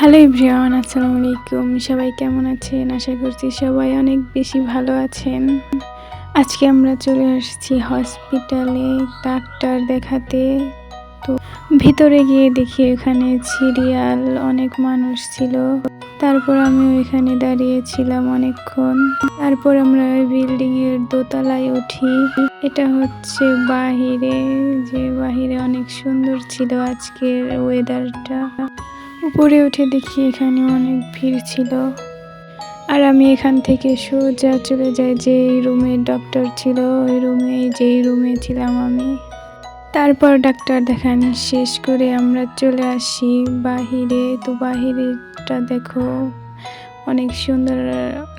Hello everyone, আসসালামু আলাইকুম। সবাই কেমন আছেন? আশা করছি সবাই অনেক বেশি ভালো আছেন। আজকে আমরা চলে আসছি হসপিটালে ডাক্তার দেখাতে। তো ভিতরে গিয়ে দেখি এখানে সিরিয়াল অনেক মানুষ ছিল। তারপর আমি ওইখানে দাঁড়িয়েছিলাম অনেকক্ষণ। তারপর আমরা বিল্ডিং এর দোতলায় উঠি। এটা হচ্ছে বাহিরে অনেক সুন্দর ছিল আজকের ওয়েদারটা। উপরে উঠে দেখি এখানে অনেক ভিড় ছিল। আর আমি এখান থেকে সোজা চলে যাই যে রুমে ডক্টর ছিল, ওই যেই রুমে ছিলাম আমি। তারপর ডাক্তার দেখানো শেষ করে আমরা চলে আসি বাহিরে। তো বাহিরেটা দেখো অনেক সুন্দর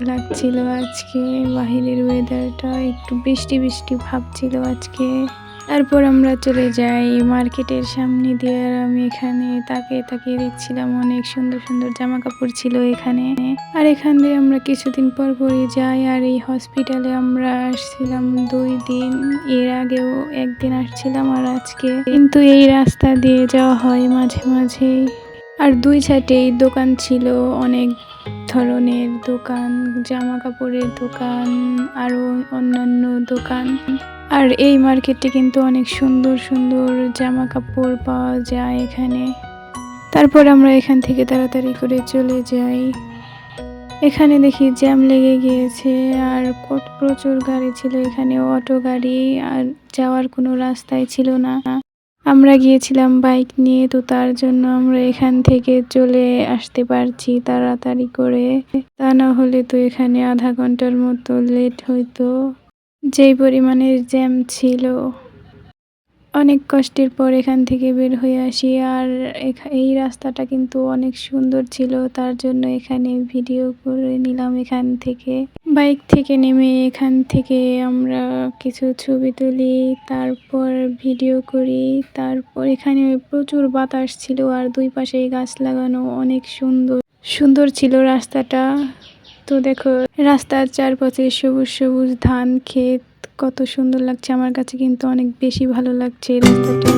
লাগছিল আজকে। বাহিরের ওয়েদারটা একটু বৃষ্টি বৃষ্টি ভাব ছিল আজকে। তারপর আমরা চলে যাই মার্কেটের সামনে দিয়ে। আর আমি এখানে তাকিয়ে দেখছিলাম, অনেক সুন্দর সুন্দর জামা কাপড় ছিল এখানে। আর এখান দিয়ে আমরা কিছুদিন পর পরই যাই। আর এই হসপিটালে আমরা আসছিলাম 2 দিন, এর আগেও একদিন আসছিলাম আর আজকে। কিন্তু এই রাস্তা দিয়ে যাওয়া হয় মাঝে মাঝে। আর 2 সাইডেই দোকান ছিল, অনেক ধরনের দোকান, জামা কাপড়ের দোকান আরো অন্যান্য দোকান। আর এই মার্কেটে কিন্তু অনেক সুন্দর সুন্দর জামা কাপড় পাওয়া যায় এখানে। তারপর আমরা এখান থেকে তাড়াতাড়ি করে চলে যাই। এখানে দেখি জ্যাম লেগে গিয়েছে আর প্রচুর গাড়ি ছিল এখানে, অটো গাড়ি, আর যাওয়ার কোনো রাস্তাই ছিল না। আমরা গিয়েছিলাম বাইক নিয়ে, তো তার জন্য আমরা এখান থেকে চলে আসতে পারছি তাড়াতাড়ি করে। তা না হলে তো এখানে আধা ঘন্টার মতো লেট হইতো, যেই পরিমাণের জ্যাম ছিল। অনেক কষ্টের পর এখান থেকে বের হয়ে আসি। আর এই রাস্তাটা কিন্তু অনেক সুন্দর ছিল, তার জন্য এখানে ভিডিও করে নিলাম। এখান থেকে বাইক থেকে নেমে এখান থেকে আমরা কিছু ছবি তুলি, তারপর ভিডিও করি। তারপর এখানে প্রচুর বাতাস ছিল আর 2 পাশে গাছ লাগানো, অনেক সুন্দর সুন্দর ছিল রাস্তাটা। তো দেখো রাস্তার চারপাশে সবুজ সবুজ ধান ক্ষেত, কত সুন্দর লাগছে। আমার কাছে কিন্তু অনেক বেশি ভালো লাগছে এই রাস্তাটা।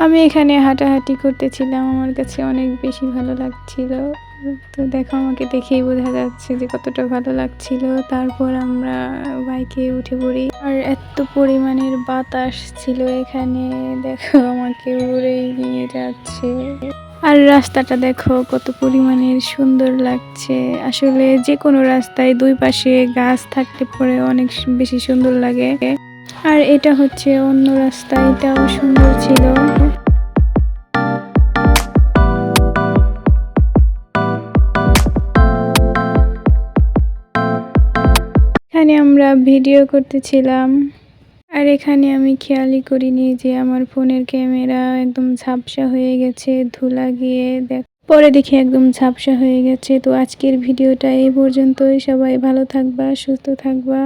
আমি এখানে হাঁটাহাঁটি করতেছিলাম, আমার কাছে অনেক বেশি ভালো লাগছিল। তো দেখো আমাকে দেখেই বোঝা যাচ্ছে যে কতটা ভালো লাগছিল। তারপর আমরা বাইকে উঠে পড়ি। আর এত পরিমাণের বাতাস ছিল এখানে, দেখো আমাকে উড়েই নিয়ে যাচ্ছে। আর রাস্তাটা দেখো কত পরিমাণের সুন্দর লাগছে। আসলে যে কোনো রাস্তায় 2 পাশে গাছ থাকলে পরে অনেক বেশি সুন্দর লাগে। আর এটা হচ্ছে অন্য রাস্তা, এটাও সুন্দর ছিল। এখানে আমরা ভিডিও করতেছিলাম। আর এখানে আমি খেয়ালই করিনি যে আমার ফোনের ক্যামেরা একদম ঝাপসা হয়ে গেছে ধুলা গিয়ে। পরে দেখি একদম ঝাপসা হয়ে গেছে। তো আজকের ভিডিওটা এই পর্যন্তই। সবাই ভালো থাকবা, সুস্থ থাকবা।